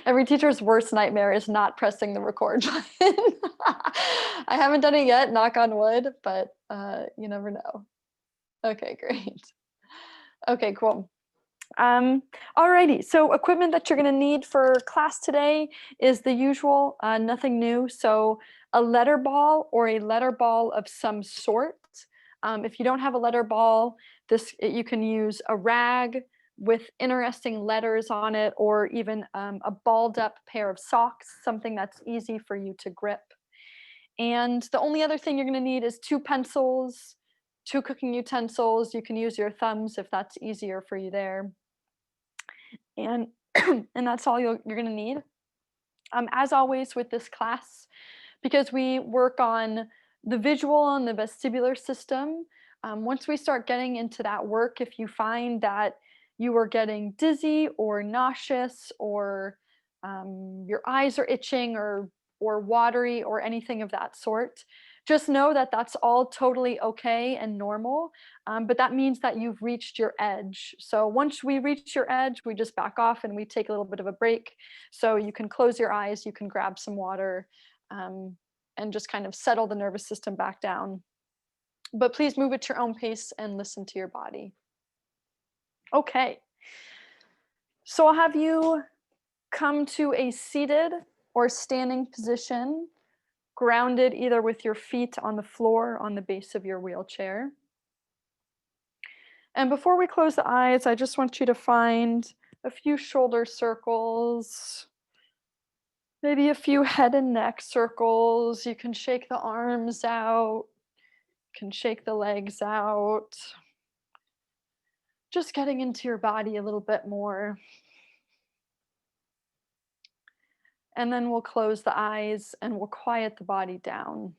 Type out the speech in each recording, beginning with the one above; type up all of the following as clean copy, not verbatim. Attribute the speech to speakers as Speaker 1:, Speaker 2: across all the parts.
Speaker 1: Every teacher's worst nightmare is not pressing the record button. I haven't done it yet, knock on wood, but you never know. Okay, great. Okay, cool. Alrighty, so equipment that you're gonna need for class today is the usual, nothing new. So a letter ball or a letter ball of some sort. If you don't have a letter ball, you can use a rag with interesting letters on it, or even a balled up pair of socks, something that's easy for you to grip. And the only other thing you're gonna need is two pencils, two cooking utensils. You can use your thumbs if that's easier for you there, and and that's all you're going to need. As always with this class, because we work on the visual and the vestibular system, once we start getting into that work, if you find that you are getting dizzy or nauseous, or your eyes are itching or watery or anything of that sort, just know that that's all totally okay and normal. But that means that you've reached your edge. So once we reach your edge, we just back off and we take a little bit of a break. So you can close your eyes, you can grab some water, and just kind of settle the nervous system back down. But please move at your own pace and listen to your body. Okay. So I'll have you come to a seated or standing position, grounded either with your feet on the floor or on the base of your wheelchair. And before we close the eyes, I just want you to find a few shoulder circles, maybe a few head and neck circles. You can shake the arms out, can shake the legs out. Just getting into your body a little bit more. And then we'll close the eyes and we'll quiet the body down.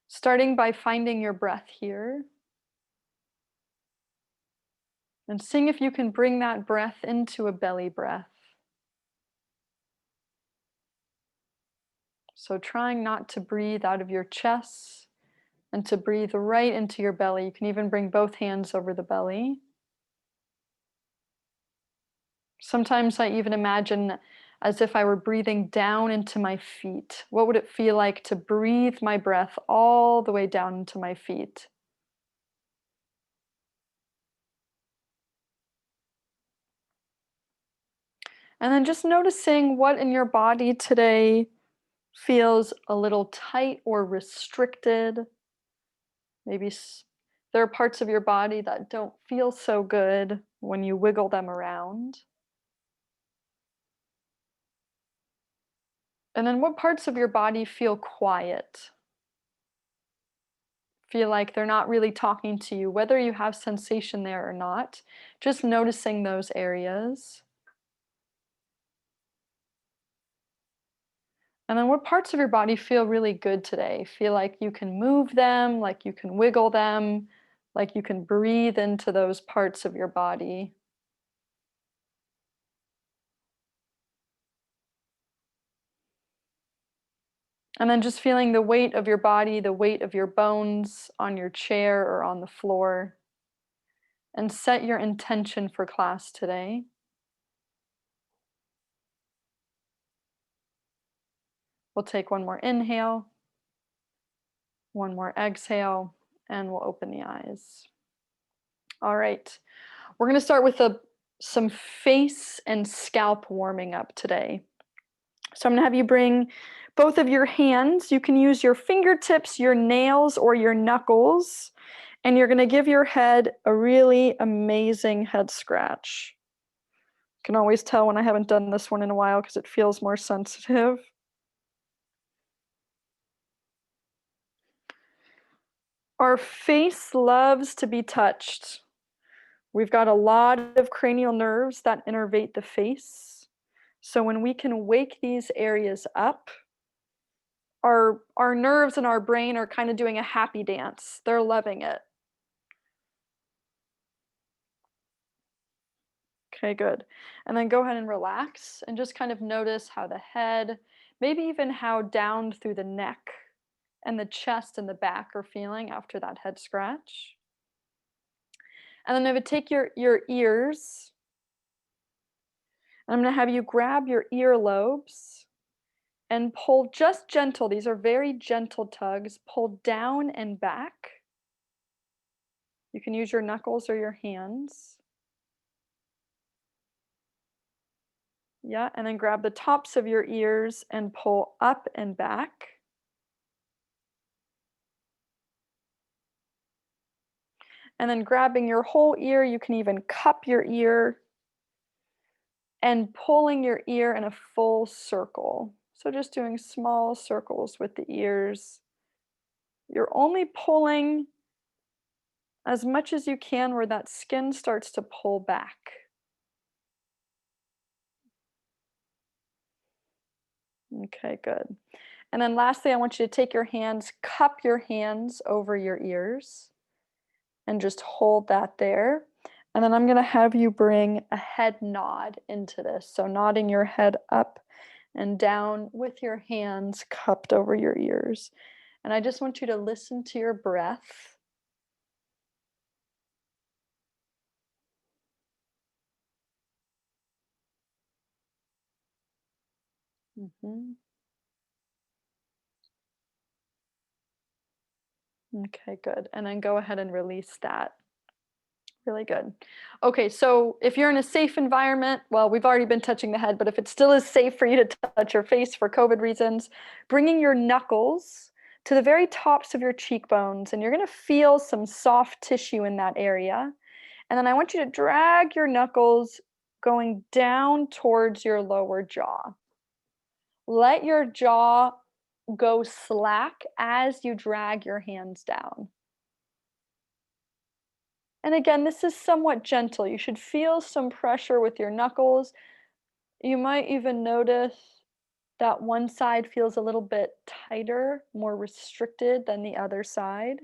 Speaker 1: Starting by finding your breath here. And seeing if you can bring that breath into a belly breath. So trying not to breathe out of your chest and to breathe right into your belly. You can even bring both hands over the belly. Sometimes I even imagine as if I were breathing down into my feet. What would it feel like to breathe my breath all the way down into my feet? And then just noticing what in your body today feels a little tight or restricted. Maybe there are parts of your body that don't feel so good when you wiggle them around. And then what parts of your body feel quiet? Feel like they're not really talking to you, whether you have sensation there or not. Just noticing those areas. And then what parts of your body feel really good today? Feel like you can move them, like you can wiggle them, like you can breathe into those parts of your body. And then just feeling the weight of your body, the weight of your bones on your chair or on the floor. And set your intention for class today. We'll take one more inhale, one more exhale, and we'll open the eyes. All right, we're going to start with some face and scalp warming up today. So I'm going to have you bring both of your hands. You can use your fingertips, your nails, or your knuckles, and you're going to give your head a really amazing head scratch. You can always tell when I haven't done this one in a while because it feels more sensitive. Our face loves to be touched. We've got a lot of cranial nerves that innervate the face. So when we can wake these areas up, our nerves and our brain are kind of doing a happy dance. They're loving it. Okay, good. And then go ahead and relax and just kind of notice how the head, maybe even how down through the neck and the chest and the back are feeling after that head scratch. And then I'm gonna take your ears, and I'm gonna have you grab your earlobes and pull just gentle. These are very gentle tugs. Pull down and back. You can use your knuckles or your hands. Yeah, and then grab the tops of your ears and pull up and back. And then grabbing your whole ear, you can even cup your ear and pulling your ear in a full circle. So just doing small circles with the ears. You're only pulling as much as you can where that skin starts to pull back. Okay, good. And then lastly, I want you to take your hands, cup your hands over your ears, and just hold that there. And then I'm going to have you bring a head nod into this. So nodding your head up and down with your hands cupped over your ears. And I just want you to listen to your breath. Mhm. Okay, good. And then go ahead and release that. Really good. Okay, so if you're in a safe environment, well, we've already been touching the head, but if it still is safe for you to touch your face for COVID reasons, bringing your knuckles to the very tops of your cheekbones, and you're going to feel some soft tissue in that area. And then I want you to drag your knuckles going down towards your lower jaw. Let your jaw go slack as you drag your hands down. And again, this is somewhat gentle. You should feel some pressure with your knuckles. You might even notice that one side feels a little bit tighter, more restricted than the other side.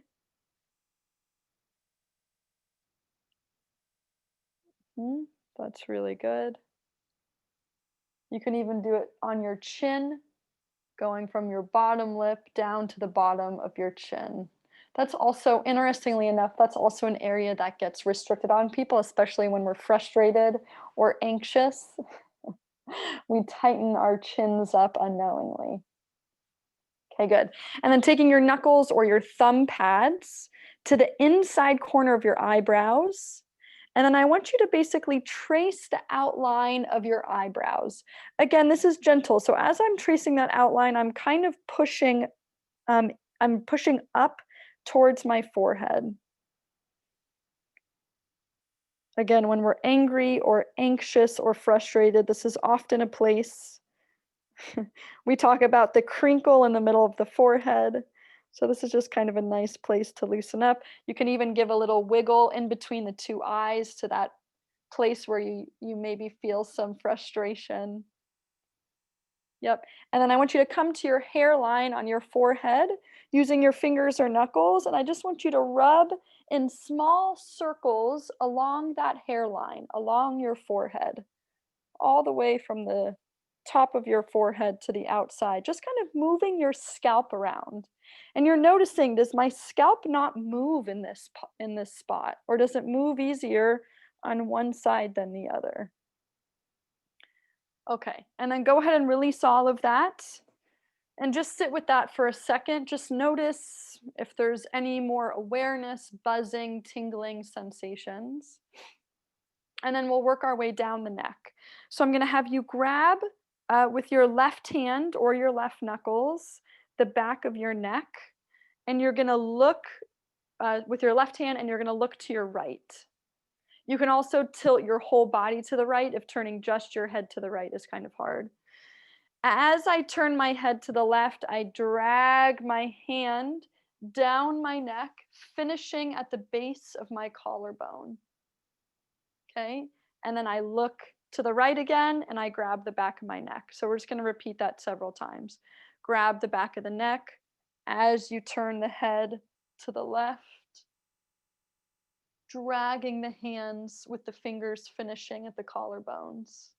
Speaker 1: Hmm, that's really good. You can even do it on your chin, going from your bottom lip down to the bottom of your chin. That's also, interestingly enough, that's also an area that gets restricted on people, especially when we're frustrated or anxious. We tighten our chins up unknowingly. Okay, good. And then taking your knuckles or your thumb pads to the inside corner of your eyebrows. And then I want you to basically trace the outline of your eyebrows. Again, this is gentle. So as I'm tracing that outline, I'm kind of pushing, I'm pushing up towards my forehead. Again, when we're angry or anxious or frustrated, this is often a place. We talk about the crinkle in the middle of the forehead. So this is just kind of a nice place to loosen up. You can even give a little wiggle in between the two eyes to that place where you maybe feel some frustration. Yep. And then I want you to come to your hairline on your forehead using your fingers or knuckles. And I just want you to rub in small circles along that hairline, along your forehead, all the way from the top of your forehead to the outside, just kind of moving your scalp around. And you're noticing, does my scalp not move in this spot, or does it move easier on one side than the other? Okay, and then go ahead and release all of that and just sit with that for a second. Just notice if there's any more awareness, buzzing, tingling sensations. And then we'll work our way down the neck. So I'm going to have you grab with your left hand or your left knuckles the back of your neck, and you're going to look with your left hand and you're going to look to your right. You can also tilt your whole body to the right if turning just your head to the right is kind of hard. As I turn my head to the left, I drag my hand down my neck, finishing at the base of my collarbone. Okay. And then I look to the right again and I grab the back of my neck. So we're just going to repeat that several times. Grab the back of the neck as you turn the head to the left, dragging the hands with the fingers finishing at the collarbones.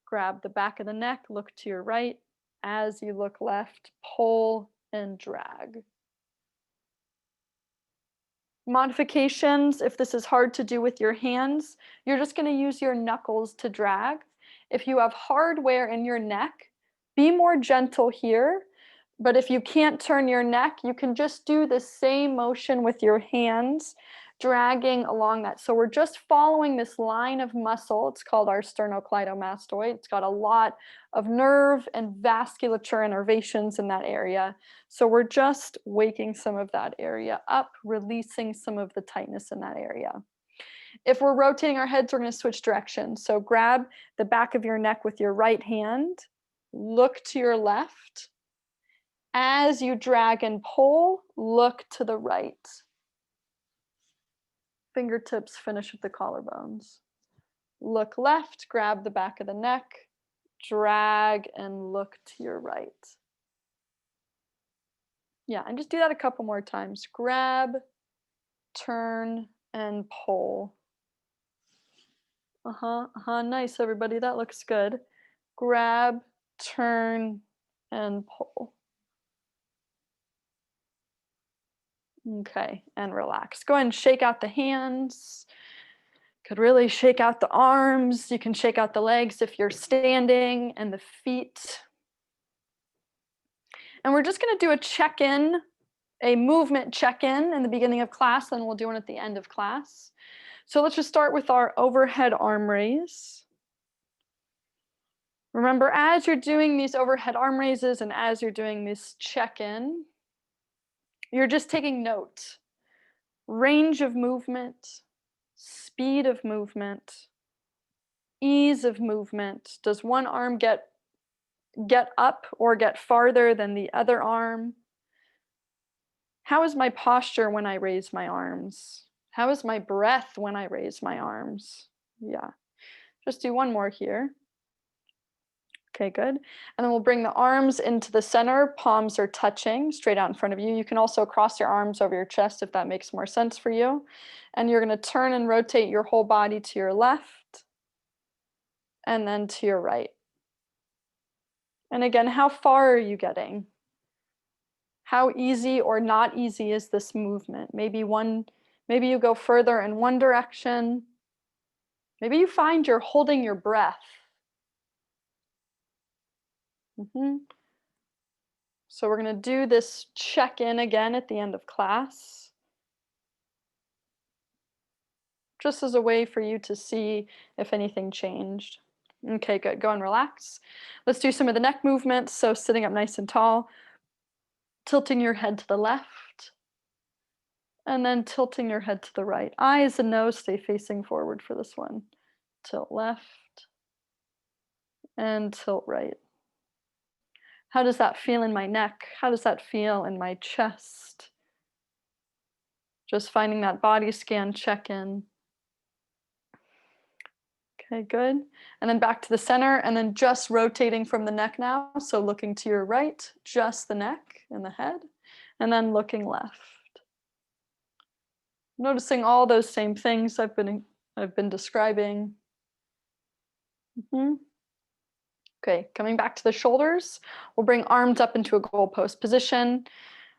Speaker 1: Grab the back of the neck, look to your right. As you look left, pull and drag. Modifications, if this is hard to do with your hands, you're just going to use your knuckles to drag. If you have hardware in your neck, be more gentle here. But if you can't turn your neck, you can just do the same motion with your hands, dragging along that. So we're just following this line of muscle. It's called our sternocleidomastoid. It's got a lot of nerve and vasculature innervations in that area. So we're just waking some of that area up, releasing some of the tightness in that area. If we're rotating our heads, we're going to switch directions. So grab the back of your neck with your right hand, look to your left. As you drag and pull, look to the right. Fingertips finish with the collarbones. Look left, grab the back of the neck, drag and look to your right. Yeah, and just do that a couple more times. Grab, turn, and pull. Nice, everybody. That looks good. Grab, turn, and pull. Okay, and relax. Go ahead and shake out the hands. Could really shake out the arms. You can shake out the legs if you're standing, and the feet. And we're just going to do a check-in, a movement check-in in the beginning of class, and we'll do one at the end of class. So let's just start with our overhead arm raise. Remember, as you're doing these overhead arm raises and as you're doing this check-in, you're just taking note. Range of movement, speed of movement, ease of movement. Does one arm get up or get farther than the other arm? How is my posture when I raise my arms? How is my breath when I raise my arms? Yeah, just do one more here. Okay, good. And then we'll bring the arms into the center. Palms are touching straight out in front of you. You can also cross your arms over your chest if that makes more sense for you. And you're going to turn and rotate your whole body to your left and then to your right. And again, how far are you getting? How easy or not easy is this movement? Maybe you go further in one direction. Maybe you find you're holding your breath. So we're going to do this check-in again at the end of class, just as a way for you to see if anything changed. Okay, good. Go and relax. Let's do some of the neck movements. So sitting up nice and tall, tilting your head to the left, and then tilting your head to the right. Eyes and nose stay facing forward for this one. Tilt left and tilt right. How does that feel in my neck? How does that feel in my chest? Just finding that body scan check-in. Okay, good. And then back to the center, and then just rotating from the neck now. So looking to your right, just the neck and the head, and then looking left. Noticing all those same things I've been describing. Okay, coming back to the shoulders, we'll bring arms up into a goalpost position,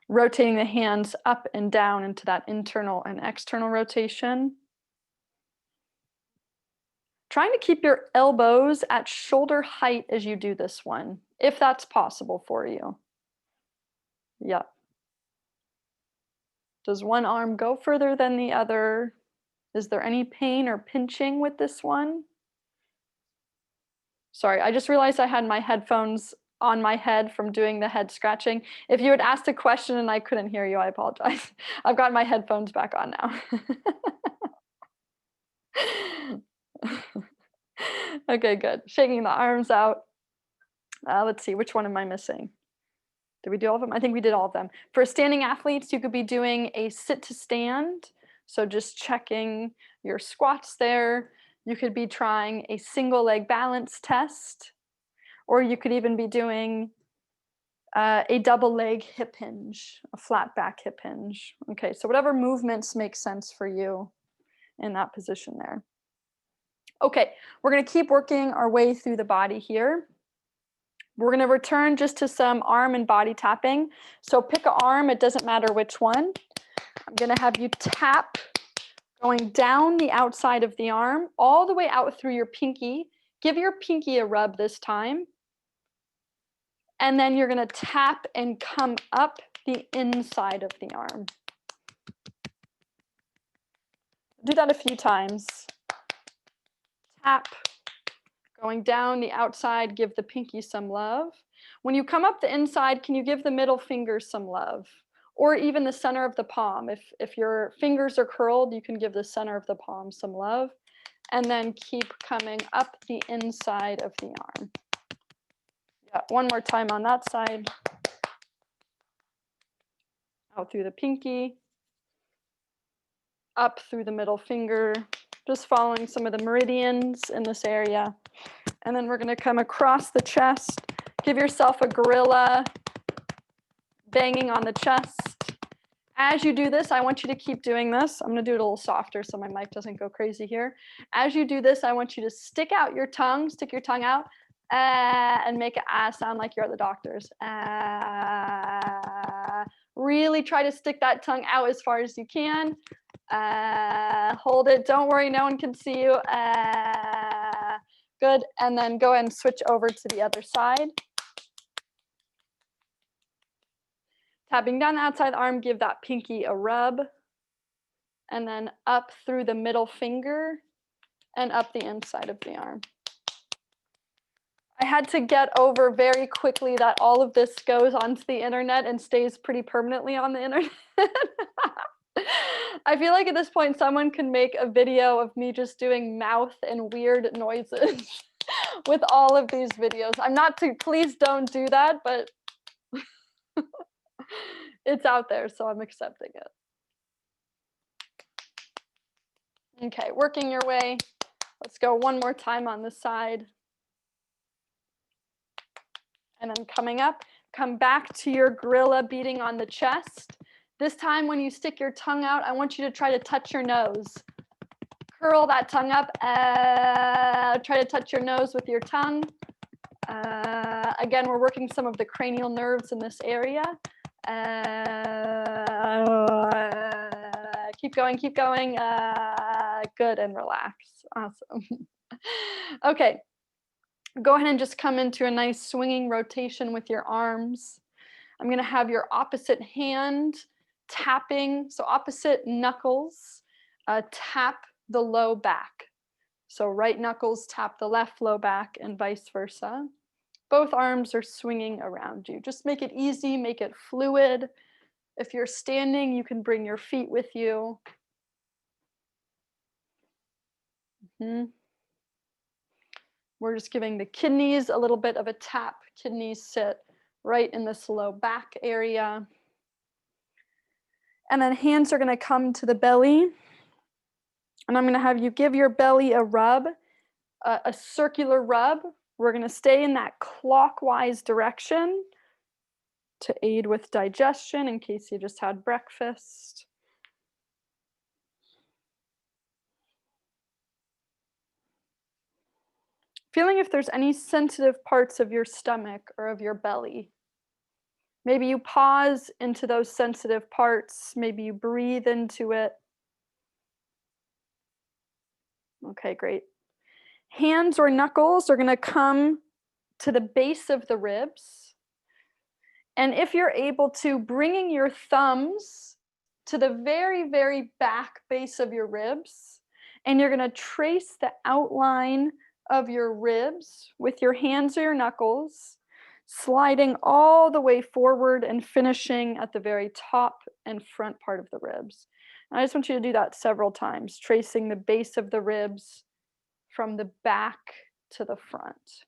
Speaker 1: rotating the hands up and down into that internal and external rotation. Trying to keep your elbows at shoulder height as you do this one, if that's possible for you. Yeah. Does one arm go further than the other? Is there any pain or pinching with this one? Sorry, I just realized I had my headphones on my head from doing the head scratching. If you had asked a question and I couldn't hear you, I apologize. I've got my headphones back on now. Okay, good. Shaking the arms out. Let's see, which one am I missing? Did we do all of them? I think we did all of them. For standing athletes, you could be doing a sit to stand. So just checking your squats there. You could be trying a single leg balance test, or you could even be doing a double leg hip hinge, a flat back hip hinge. Okay, so whatever movements make sense for you in that position there. Okay, we're going to keep working our way through the body here. We're going to return just to some arm and body tapping. So pick an arm, it doesn't matter which one. I'm gonna have you tap going down the outside of the arm, all the way out through your pinky. Give your pinky a rub this time. And then you're gonna tap and come up the inside of the arm. Do that a few times. Tap, going down the outside, give the pinky some love. When you come up the inside, can you give the middle finger some love? Or even the center of the palm. If your fingers are curled, you can give the center of the palm some love. And then keep coming up the inside of the arm. Yeah, one more time on that side. Out through the pinky. Up through the middle finger. Just following some of the meridians in this area. And then we're going to come across the chest. Give yourself a gorilla, banging on the chest. As you do this, I want you to keep doing this. I'm going to do it a little softer so my mic doesn't go crazy here. As you do this, I want you to stick out your tongue, stick your tongue out, and make it sound like you're at the doctor's. Really try to stick that tongue out as far as you can. Hold it. Don't worry, no one can see you. Good. And then go ahead and switch over to the other side. Tapping down the outside of the arm, give that pinky a rub. And then up through the middle finger and up the inside of the arm. I had to get over very quickly that all of this goes onto the internet and stays pretty permanently on the internet. I feel like at this point, someone can make a video of me just doing mouth and weird noises with all of these videos. I'm not to, please don't do that, but it's out there, so I'm accepting it. Okay, working your way. Let's go one more time on this side. And then coming up, come back to your gorilla beating on the chest. This time when you stick your tongue out, I want you to try to touch your nose. Curl that tongue up. Try to touch your nose with your tongue. Again, we're working some of the cranial nerves in this area. Keep going, keep going. Good, and relax. Awesome. Okay, go ahead and just come into a nice swinging rotation with your arms. I'm going to have your opposite hand tapping, so opposite knuckles tap the low back. So right knuckles tap the left low back and vice versa. Both arms are swinging around you. Just make it easy, make it fluid. If you're standing, you can bring your feet with you. We're just giving the kidneys a little bit of a tap. Kidneys sit right in this low back area. And then hands are going to come to the belly. And I'm going to have you give your belly a rub, a circular rub. We're going to stay in that clockwise direction to aid with digestion in case you just had breakfast. Feeling if there's any sensitive parts of your stomach or of your belly. Maybe you pause into those sensitive parts. Maybe you breathe into it. Okay, great. Hands or knuckles are going to come to the base of the ribs. And if you're able to, bringing your thumbs to the very, very back base of your ribs, and you're going to trace the outline of your ribs with your hands or your knuckles, sliding all the way forward and finishing at the very top and front part of the ribs. And I just want you to do that several times, tracing the base of the ribs from the back to the front.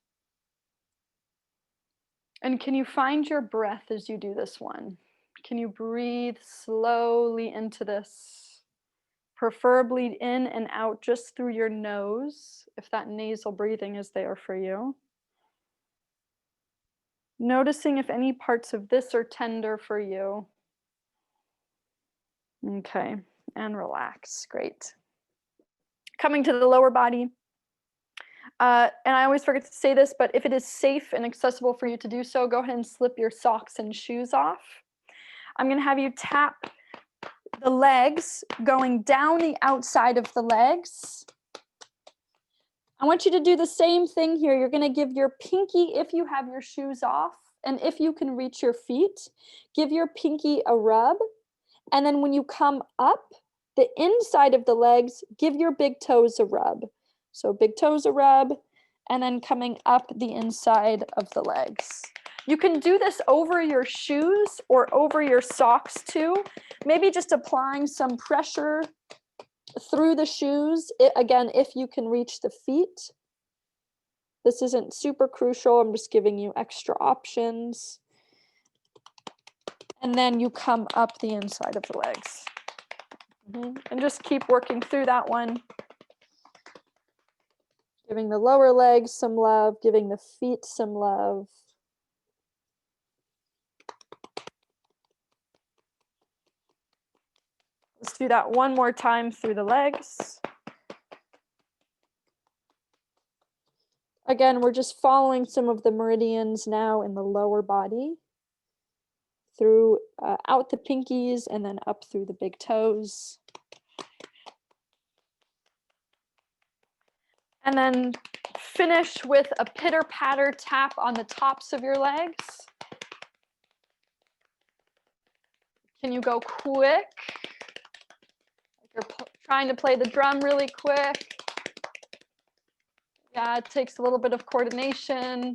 Speaker 1: And can you find your breath as you do this one? Can you breathe slowly into this? Preferably in and out just through your nose, if that nasal breathing is there for you. Noticing if any parts of this are tender for you. Okay, and relax. Great. Coming to the lower body. And I always forget to say this, but if it is safe and accessible for you to do so, go ahead and slip your socks and shoes off. I'm going to have you tap the legs, going down the outside of the legs. I want you to do the same thing here. You're going to give your pinky, if you have your shoes off, and if you can reach your feet, give your pinky a rub. And then when you come up the inside of the legs, give your big toes a rub. So big toes a rub, and then coming up the inside of the legs. You can do this over your shoes or over your socks too. Maybe just applying some pressure through the shoes, again, if you can reach the feet. This isn't super crucial. I'm just giving you extra options. And then you come up the inside of the legs. And just keep working through that one. Giving the lower legs some love, giving the feet some love. Let's do that one more time through the legs. Again, we're just following some of the meridians now in the lower body. Through, out the pinkies and then up through the big toes. And then finish with a pitter-patter tap on the tops of your legs. Can you go quick? You're trying to play the drum really quick. Yeah, it takes a little bit of coordination.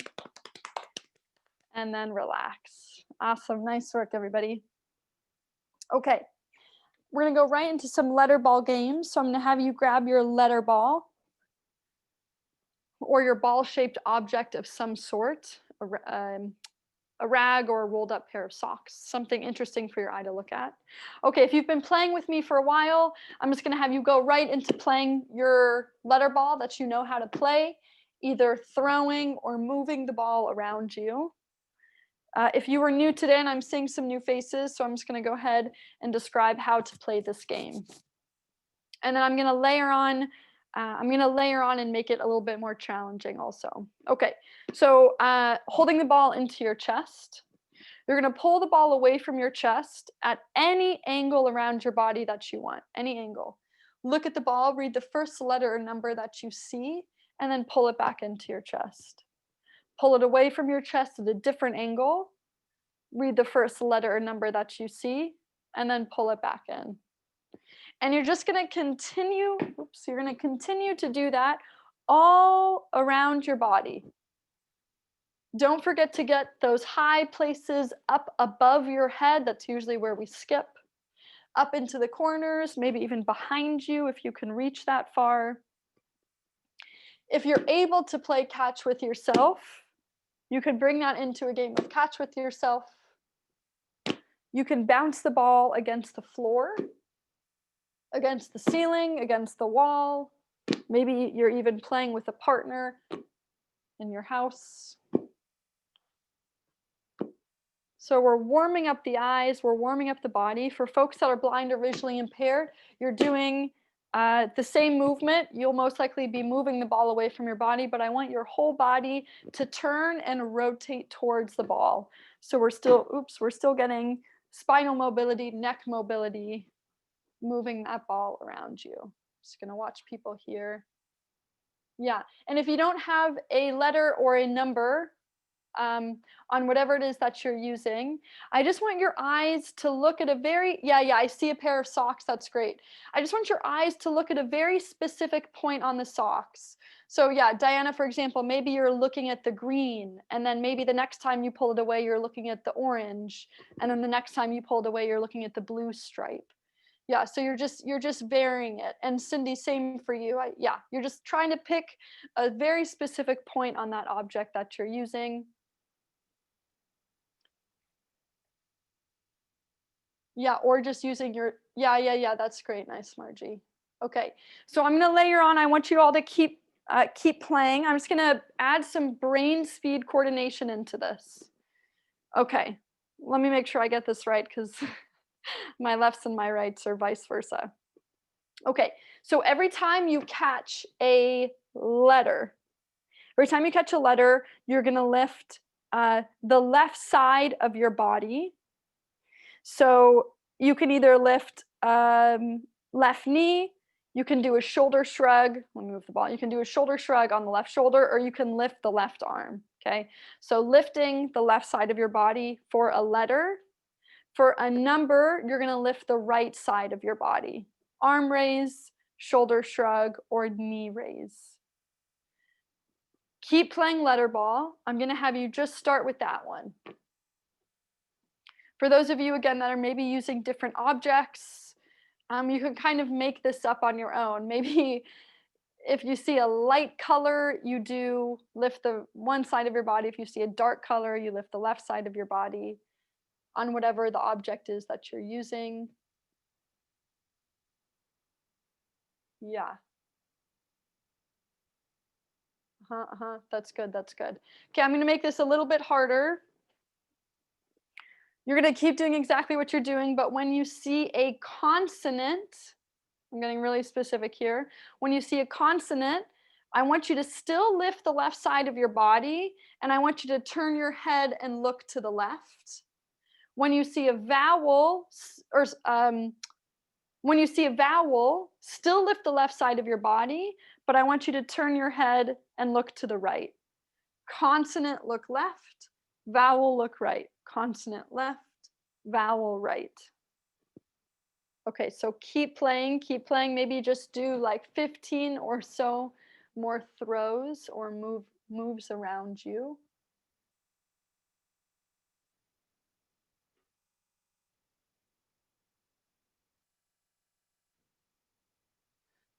Speaker 1: And then relax. Awesome, nice work, everybody. Okay, we're gonna go right into some letterball games. So I'm gonna have you grab your letterball or your ball-shaped object of some sort, a rag or a rolled up pair of socks, something interesting for your eye to look at. Okay, if you've been playing with me for a while, I'm just gonna have you go right into playing your letterball that you know how to play, either throwing or moving the ball around you. If you were new today, and I'm seeing some new faces, so I'm just gonna go ahead and describe how to play this game. And then I'm gonna layer on and make it a little bit more challenging also. Okay, so holding the ball into your chest. You're gonna pull the ball away from your chest at any angle around your body that you want, any angle. Look at the ball, read the first letter or number that you see, and then pull it back into your chest. Pull it away from your chest at a different angle, read the first letter or number that you see, and then pull it back in. And you're just gonna continue, you're gonna continue to do that all around your body. Don't forget to get those high places up above your head. That's usually where we skip. Up into the corners, maybe even behind you if you can reach that far. If you're able to play catch with yourself, you can bring that into a game of catch with yourself. You can bounce the ball against the floor, against the ceiling, against the wall. Maybe you're even playing with a partner in your house. So we're warming up the eyes, we're warming up the body. For folks that are blind or visually impaired, you're doing the same movement. You'll most likely be moving the ball away from your body, but I want your whole body to turn and rotate towards the ball. So we're still getting spinal mobility, neck mobility, moving that ball around you. Just gonna watch people here. Yeah, and if you don't have a letter or a number on whatever it is that you're using, I just want your eyes to look at a very, yeah, I see a pair of socks, that's great. I just want your eyes to look at a very specific point on the socks. So yeah, Diana, for example, maybe you're looking at the green, and then maybe the next time you pull it away, you're looking at the orange, and then the next time you pull it away, you're looking at the blue stripe. Yeah, so you're just varying it. And Cindy, same for you. Yeah, you're just trying to pick a very specific point on that object that you're using. Yeah, or just using your, yeah, that's great. Nice, Margie. Okay, so I'm gonna layer on, I want you all to keep playing. I'm just gonna add some brain speed coordination into this. Okay, let me make sure I get this right because my lefts and my rights are vice versa. Okay, so every time you catch a letter, you're gonna lift the left side of your body. So you can either lift left knee. You can do a shoulder shrug. Let me move the ball. You can do a shoulder shrug on the left shoulder, or you can lift the left arm. Okay. So lifting the left side of your body for a letter. For a number, you're going to lift the right side of your body. Arm raise, shoulder shrug, or knee raise. Keep playing letterball. I'm going to have you just start with that one. For those of you, again, that are maybe using different objects, you can kind of make this up on your own. Maybe if you see a light color, you do lift the one side of your body. If you see a dark color, you lift the left side of your body on whatever the object is that you're using. Yeah. That's good. That's good. Okay, I'm going to make this a little bit harder. You're going to keep doing exactly what you're doing, but when you see a consonant, I'm getting really specific here. When you see a consonant, I want you to still lift the left side of your body, and I want you to turn your head and look to the left. When you see a vowel, when you see a vowel, still lift the left side of your body, but I want you to turn your head and look to the right. Consonant, look left. Vowel, look right. Consonant, left. Vowel, right. Okay, so keep playing, keep playing. Maybe just do like 15 or so more throws or moves around you.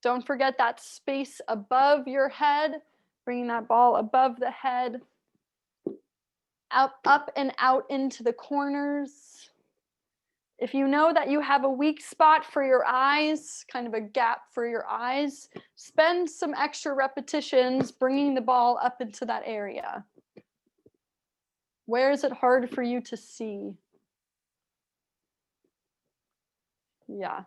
Speaker 1: Don't forget that space above your head, bringing that ball above the head, up and out into the corners. If you know that you have a weak spot for your eyes, kind of a gap for your eyes, spend some extra repetitions bringing the ball up into that area. Where is it hard for you to see? Yeah.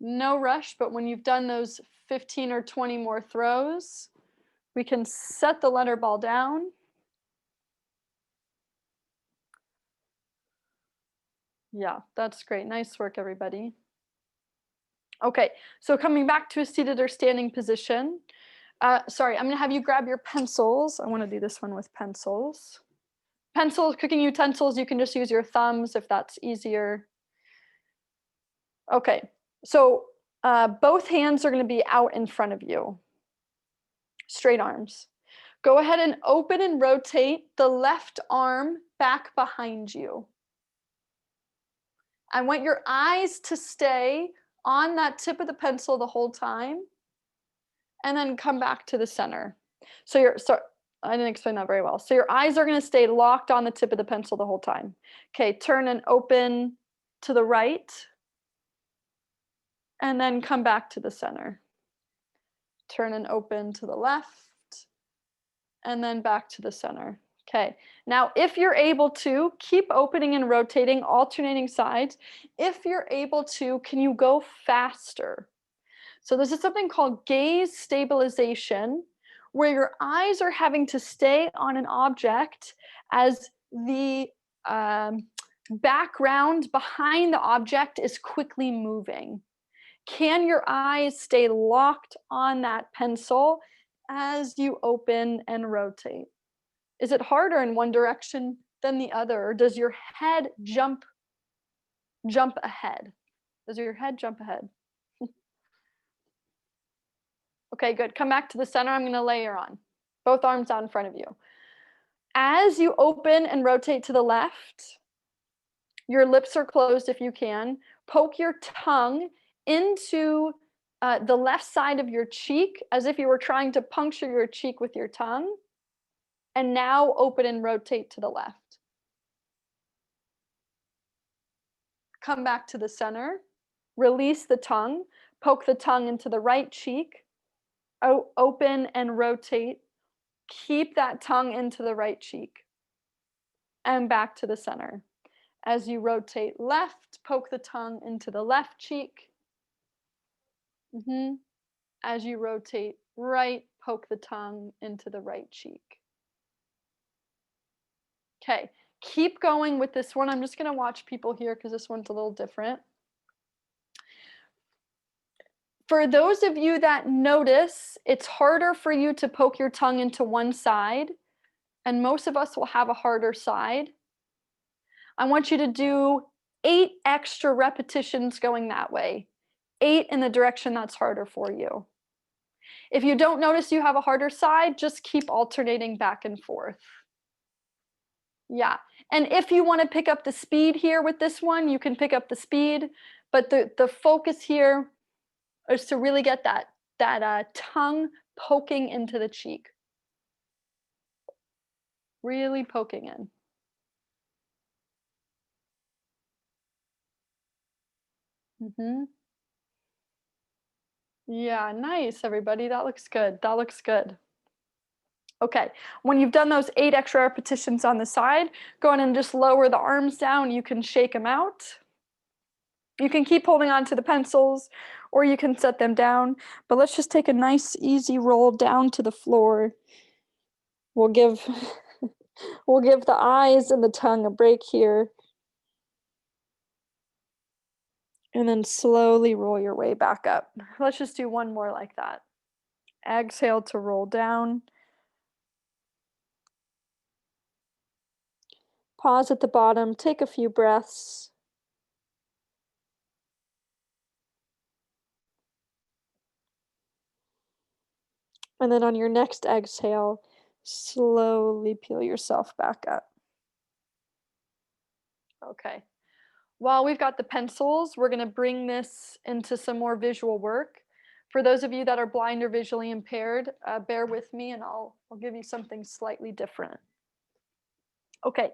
Speaker 1: No rush, but when you've done those 15 or 20 more throws, we can set the letter ball down. Yeah, that's great. Nice work, everybody. Okay, so coming back to a seated or standing position. Sorry, I'm going to have you grab your pencils. I want to do this one with pencils. Pencils, cooking utensils, you can just use your thumbs if that's easier. Okay, so both hands are going to be out in front of you. Straight arms. Go ahead and open and rotate the left arm back behind you. I want your eyes to stay on that tip of the pencil the whole time, and then come back to the center. So I didn't explain that very well. So your eyes are going to stay locked on the tip of the pencil the whole time. Okay, turn and open to the right, and then come back to the center. Turn and open to the left, and then back to the center. Okay, now if you're able to, keep opening and rotating, alternating sides. If you're able to, can you go faster? So this is something called gaze stabilization, where your eyes are having to stay on an object as the background behind the object is quickly moving. Can your eyes stay locked on that pencil as you open and rotate? Is it harder in one direction than the other, or does your head jump ahead? Does your head jump ahead? Okay, good. Come back to the center. I'm going to layer on. Both arms out in front of you. As you open and rotate to the left, your lips are closed if you can. Poke your tongue into the left side of your cheek as if you were trying to puncture your cheek with your tongue. And now open and rotate to the left. Come back to the center. Release the tongue. Poke the tongue into the right cheek. Open and rotate. Keep that tongue into the right cheek. And back to the center. As you rotate left, poke the tongue into the left cheek. As you rotate right, poke the tongue into the right cheek. Okay, Keep going with this one. I'm just going to watch people here because this one's a little different. For those of you that notice it's harder for you to poke your tongue into one side, and most of us will have a harder side, I want you to do 8 extra repetitions going that way. 8 in the direction that's harder for you. If you don't notice you have a harder side, just keep alternating back and forth. Yeah. And if you want to pick up the speed here with this one, you can pick up the speed, but the focus here is to really get that tongue poking into the cheek. Really poking in. Yeah, nice, everybody. That looks good. That looks good. Okay, when you've done those 8 extra repetitions on the side, go ahead and just lower the arms down. You can shake them out. You can keep holding on to the pencils or you can set them down, but let's just take a nice easy roll down to the floor. We'll give we'll give the eyes and the tongue a break here. And then slowly roll your way back up. Let's just do one more like that. Exhale to roll down. Pause at the bottom, take a few breaths. And then on your next exhale, slowly peel yourself back up. Okay. While we've got the pencils, we're going to bring this into some more visual work. For those of you that are blind or visually impaired, bear with me and I'll give you something slightly different. Okay,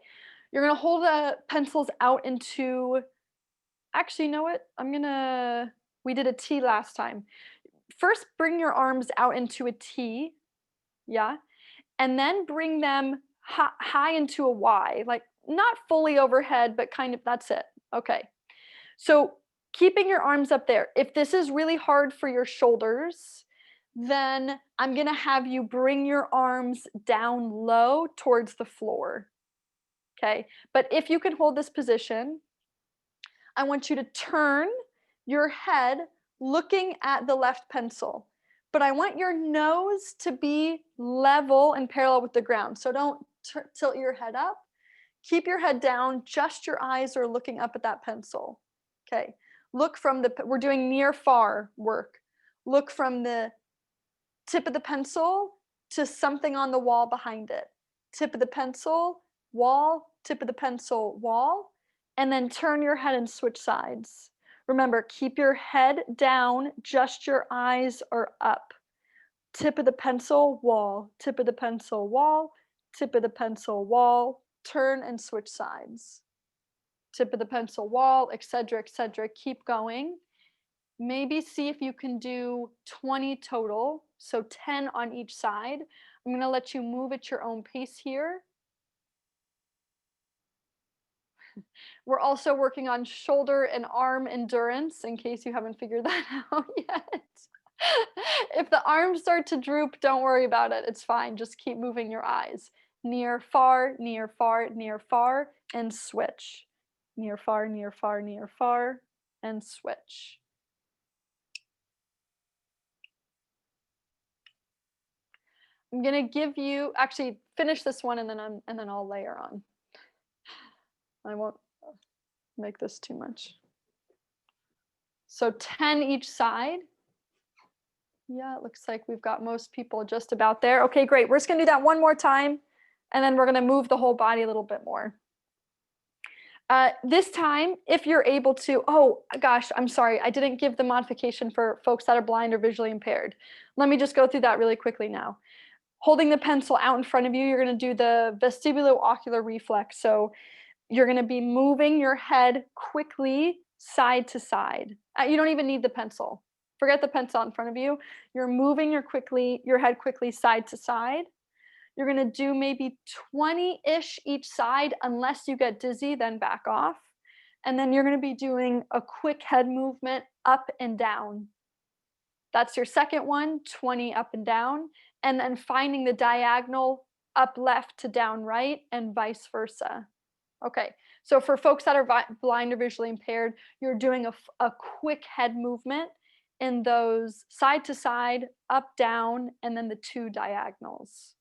Speaker 1: you're going to hold the pencils out into, actually, you know what? We did a T last time. First, bring your arms out into a T, yeah? And then bring them high into a Y, like not fully overhead, but kind of, that's it. Okay. So keeping your arms up there. If this is really hard for your shoulders, then I'm going to have you bring your arms down low towards the floor. Okay. But if you can hold this position, I want you to turn your head looking at the left pencil. But I want your nose to be level and parallel with the ground. So don't tilt your head up. Keep your head down. Just your eyes are looking up at that pencil. Okay. Look from we're doing near far work. Look from the tip of the pencil to something on the wall behind it. Tip of the pencil, wall, tip of the pencil, wall, and then turn your head and switch sides. Remember, keep your head down, just your eyes are up. Tip of the pencil, wall, tip of the pencil, wall, tip of the pencil, wall, turn and switch sides. Tip of the pencil, wall, etc., etc. Keep going. Maybe see if you can do 20 total, so 10 on each side. I'm going to let you move at your own pace here. We're also working on shoulder and arm endurance in case you haven't figured that out yet. If the arms start to droop, don't worry about it. It's fine. Just keep moving your eyes. Near, far, near, far, near, far, and switch. Near, far, near, far, near, far, and switch. I'm gonna give you, actually finish this one and then I'll layer on. I won't make this too much. So 10 each side. Yeah, it looks like we've got most people just about there. Okay, great. We're just gonna do that one more time and then we're gonna move the whole body a little bit more. This time, if you're able to, oh gosh, I'm sorry, I didn't give the modification for folks that are blind or visually impaired. Let me just go through that really quickly now. Holding the pencil out in front of you, you're going to do the vestibulo-ocular reflex. So you're going to be moving your head quickly side to side. You don't even need the pencil. Forget the pencil in front of you. You're moving your head quickly side to side. You're going to do maybe 20-ish each side. Unless you get dizzy, then back off. And then you're going to be doing a quick head movement up and down. That's your second one, 20 up and down, and then finding the diagonal up left to down right and vice versa. Okay, so for folks that are blind or visually impaired, you're doing a quick head movement in those side to side, up, down, and then the 2 diagonals.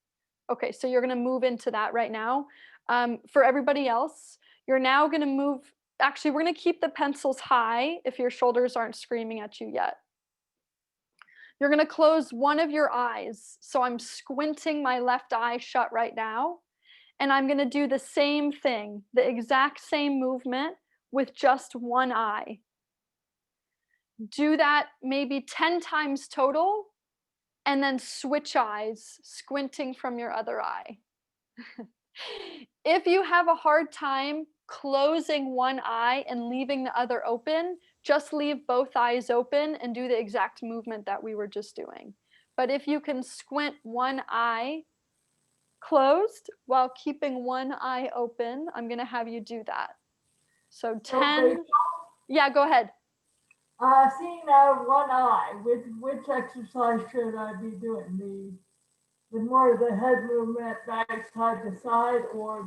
Speaker 1: Okay, so you're gonna move into that right now. For everybody else, you're now gonna move, actually, we're gonna keep the pencils high if your shoulders aren't screaming at you yet. You're gonna close one of your eyes. So I'm squinting my left eye shut right now. And I'm gonna do the same thing, the exact same movement with just one eye. Do that maybe 10 times total, and then switch eyes, squinting from your other eye. If you have a hard time closing one eye and leaving the other open, just leave both eyes open and do the exact movement that we were just doing. But if you can squint one eye closed while keeping one eye open, I'm gonna have you do that. So 10, yeah, go ahead.
Speaker 2: Seeing out of one eye, which exercise should I be doing? The more the head movement back side to side, or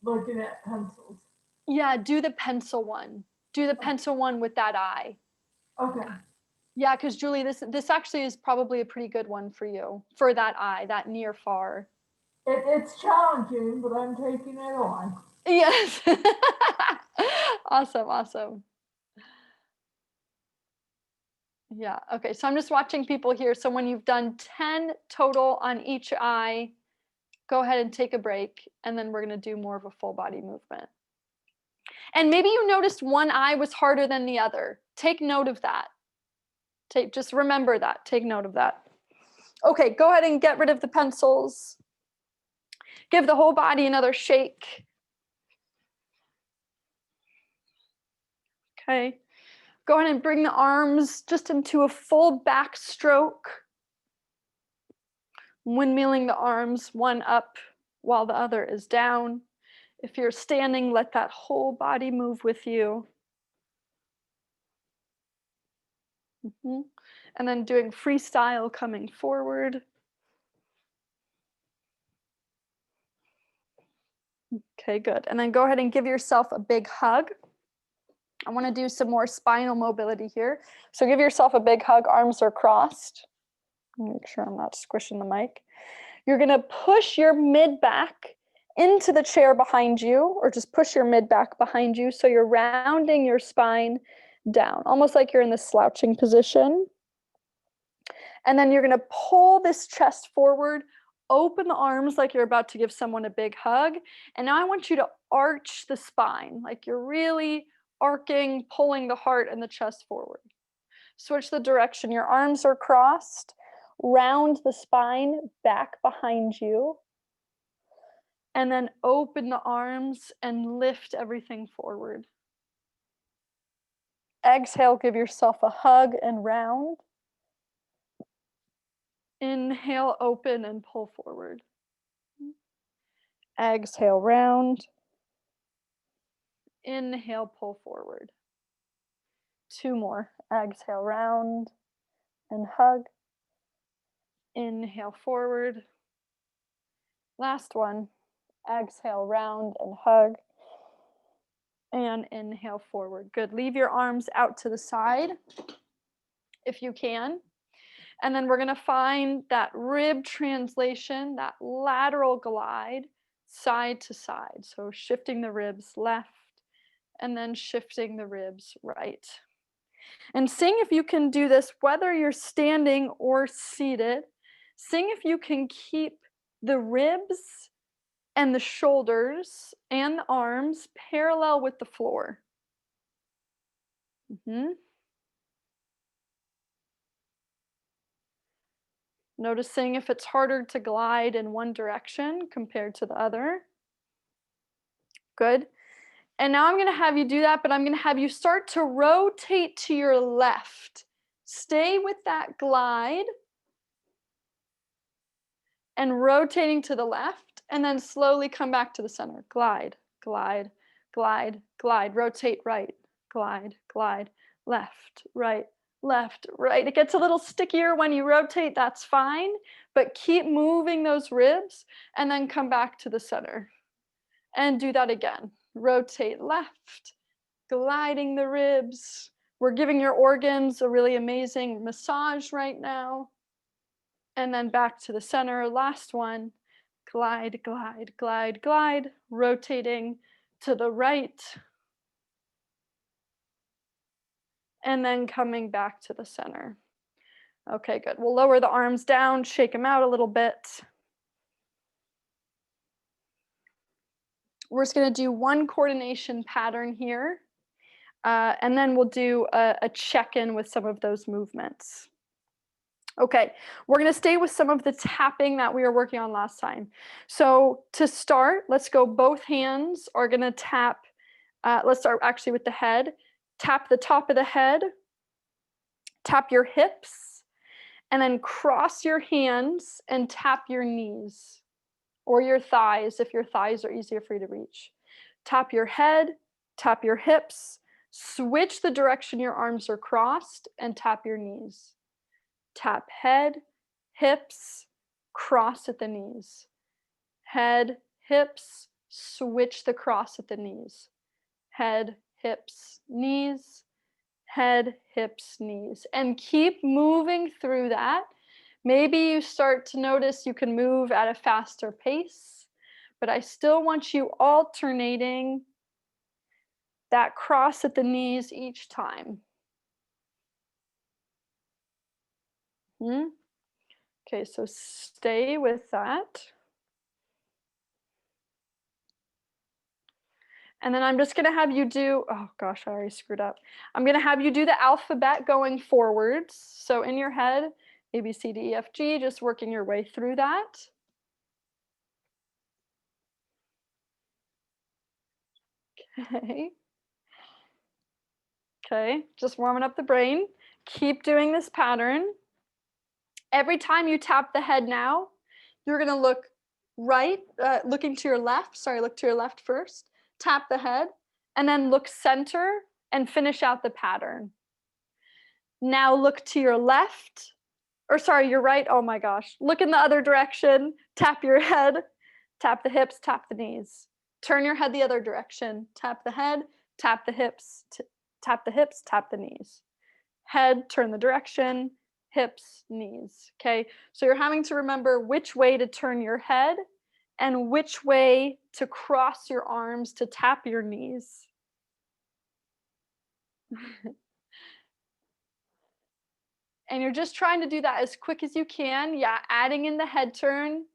Speaker 2: looking at pencils?
Speaker 1: Yeah, do the pencil one. Do the pencil one with that eye.
Speaker 2: Okay.
Speaker 1: Yeah, because Julie, this actually is probably a pretty good one for you, for that eye, that near far.
Speaker 2: It's challenging, but I'm taking it on.
Speaker 1: Yes. Awesome, awesome. Yeah, okay, so I'm just watching people here. So when you've done 10 total on each eye, go ahead and take a break, and then we're gonna do more of a full body movement. And maybe you noticed one eye was harder than the other. Take note of that. Just remember that, take note of that. Okay, go ahead and get rid of the pencils. Give the whole body another shake. Okay, go ahead and bring the arms just into a full back stroke. Windmilling the arms, one up while the other is down. If you're standing, let that whole body move with you. And then doing freestyle coming forward. Okay, good. And then go ahead and give yourself a big hug. I want to do some more spinal mobility here. So give yourself a big hug, arms are crossed. Make sure I'm not squishing the mic. You're going to push your mid back into the chair behind you, or just push your mid back behind you so you're rounding your spine down, almost like you're in the slouching position. And then you're going to pull this chest forward, open the arms like you're about to give someone a big hug. And now I want you to arch the spine, like you're really arcing, pulling the heart and the chest forward. Switch the direction. Your arms are crossed. Round the spine back behind you. And then open the arms and lift everything forward. Exhale, give yourself a hug and round. Inhale, open and pull forward. Exhale, round. Inhale, pull forward. 2 more. Exhale, round and hug. Inhale, forward. Last one. Exhale, round and hug. And inhale, forward. Good. Leave your arms out to the side if you can. And then we're going to find that rib translation, that lateral glide, side to side. So shifting the ribs left and then shifting the ribs right. And seeing if you can do this, whether you're standing or seated, seeing if you can keep the ribs and the shoulders and the arms parallel with the floor. Noticing if it's harder to glide in one direction compared to the other. Good. And now I'm going to have you do that, but I'm going to have you start to rotate to your left. Stay with that glide and rotating to the left, and then slowly come back to the center. Glide, glide, glide, glide. Rotate right, glide, glide, left, right, left, right. It gets a little stickier when you rotate, that's fine, but keep moving those ribs and then come back to the center. And do that again. Rotate left, gliding the ribs. We're giving your organs a really amazing massage right now. And then back to the center, last one. Glide, glide, glide, glide, rotating to the right. And then coming back to the center. Okay, good. We'll lower the arms down, shake them out a little bit. We're just gonna do one coordination pattern here. And then we'll do a check-in with some of those movements. Okay, we're gonna stay with some of the tapping that we were working on last time. So to start, let's go, both hands are gonna tap, let's start actually with the head. Tap the top of the head, tap your hips, and then cross your hands and tap your knees or your thighs if your thighs are easier for you to reach. Tap your head, tap your hips, switch the direction your arms are crossed, and tap your knees. Tap head, hips, cross at the knees. Head, hips, switch the cross at the knees. Head, hips, knees, head, hips, knees. And keep moving through that. Maybe you start to notice you can move at a faster pace, but I still want you alternating that cross at the knees each time. Okay, so stay with that. And then I'm just gonna have you do, oh gosh, I already screwed up. I'm gonna have you do the alphabet going forwards. So in your head, A, B, C, D, E, F, G, just working your way through that. Okay. Okay, just warming up the brain. Keep doing this pattern. Every time you tap the head now, you're gonna look right, looking to your left. Sorry, look to your left first. Tap the head, and then look center and finish out the pattern. Now look to your left, or sorry, your right. Oh my gosh. Look in the other direction. Tap your head, tap the hips, tap the knees. Turn your head the other direction. Tap the head, tap the hips, tap the hips, tap the knees. Head, turn the direction, hips, knees. Okay, so you're having to remember which way to turn your head and which way to cross your arms to tap your knees. And you're just trying to do that as quick as you can. Yeah, adding in the head turn,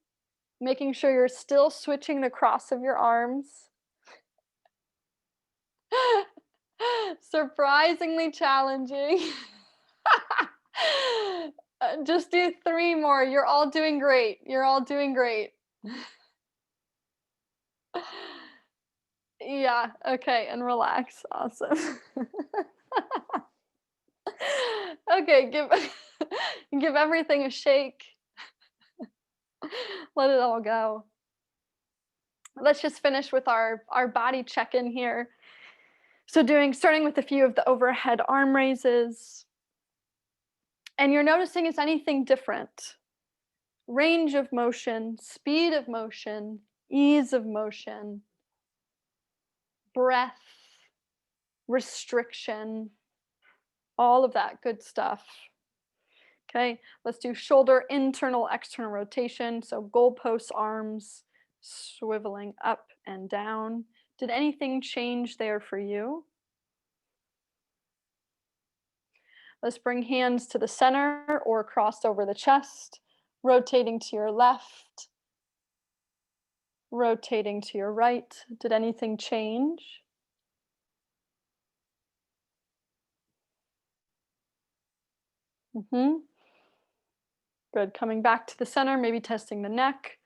Speaker 1: making sure you're still switching the cross of your arms. Surprisingly challenging. Just do 3 more. You're all doing great. You're all doing great. Yeah, okay, and relax. Awesome. Okay, give everything a shake. Let it all go. Let's just finish with our body check-in here. So starting with a few of the overhead arm raises. And you're noticing, is anything different? Range of motion, speed of motion, ease of motion, breath, restriction, all of that good stuff. Okay, let's do shoulder internal, external rotation. So goalpost arms swiveling up and down. Did anything change there for you? Let's bring hands to the center or crossed over the chest, rotating to your left, rotating to your right. Did anything change? Good. Coming back to the center, maybe testing the neck,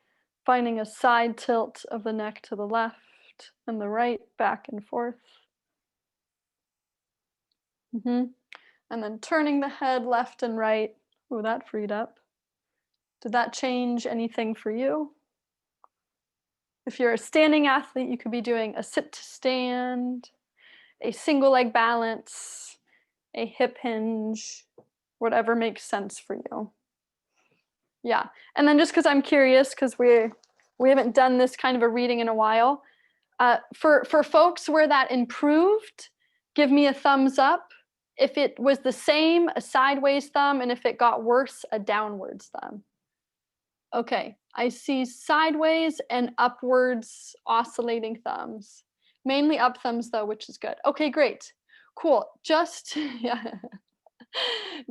Speaker 1: finding a side tilt of the neck to the left and the right, back and forth. And then turning the head left and right. Oh, that freed up. Did that change anything for you? If you're a standing athlete, you could be doing a sit to stand, a single leg balance, a hip hinge, whatever makes sense for you. Yeah, and then just because I'm curious, because we haven't done this kind of a reading in a while, For folks where that improved, give me a thumbs up. If it was the same, a sideways thumb, and if it got worse, a downwards thumb. Okay, I see sideways and upwards oscillating thumbs. Mainly up thumbs though, which is good. Okay, great. Cool. Just yeah.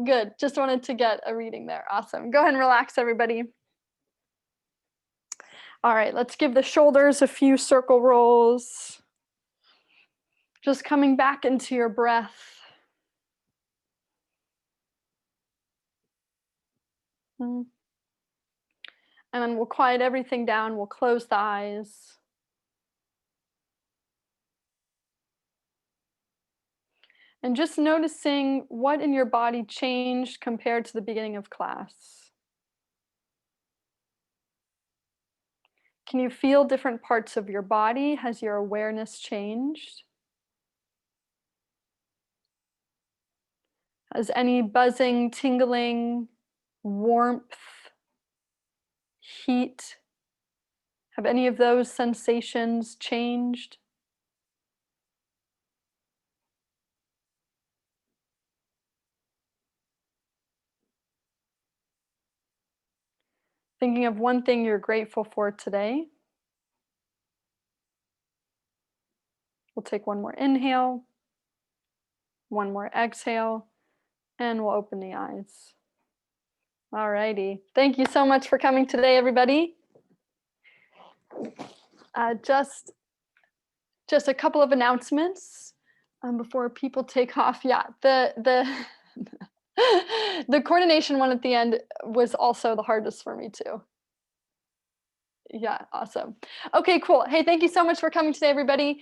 Speaker 1: Good. Just wanted to get a reading there. Awesome. Go ahead and relax, everybody. All right, let's give the shoulders a few circle rolls. Just coming back into your breath. And then we'll quiet everything down. We'll close the eyes. And just noticing what in your body changed compared to the beginning of class. Can you feel different parts of your body? Has your awareness changed? Has any buzzing, tingling, warmth, heat, have any of those sensations changed? Thinking of one thing you're grateful for today. We'll take one more inhale, one more exhale, and we'll open the eyes. All righty. Thank you so much for coming today, everybody. Just a couple of announcements before people take off. Yeah, the the coordination one at the end was also the hardest for me too. Yeah, awesome. Okay, cool. Hey, thank you so much for coming today, everybody.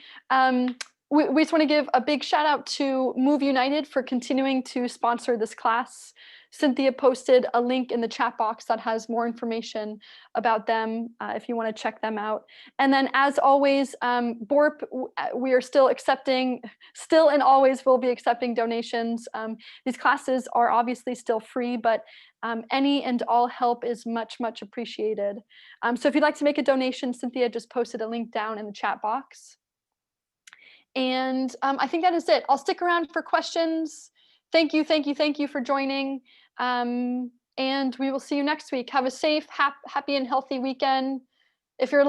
Speaker 1: We just want to give a big shout out to Move United for continuing to sponsor this class. Cynthia posted a link in the chat box that has more information about them if you want to check them out. And then as always, BORP, we are still and always will be accepting donations. These classes are obviously still free, but any and all help is much, much appreciated. So if you'd like to make a donation, Cynthia just posted a link down in the chat box. And I think that is it. I'll stick around for questions. Thank you for joining. And we will see you next week. Have a safe, happy and healthy weekend. If you're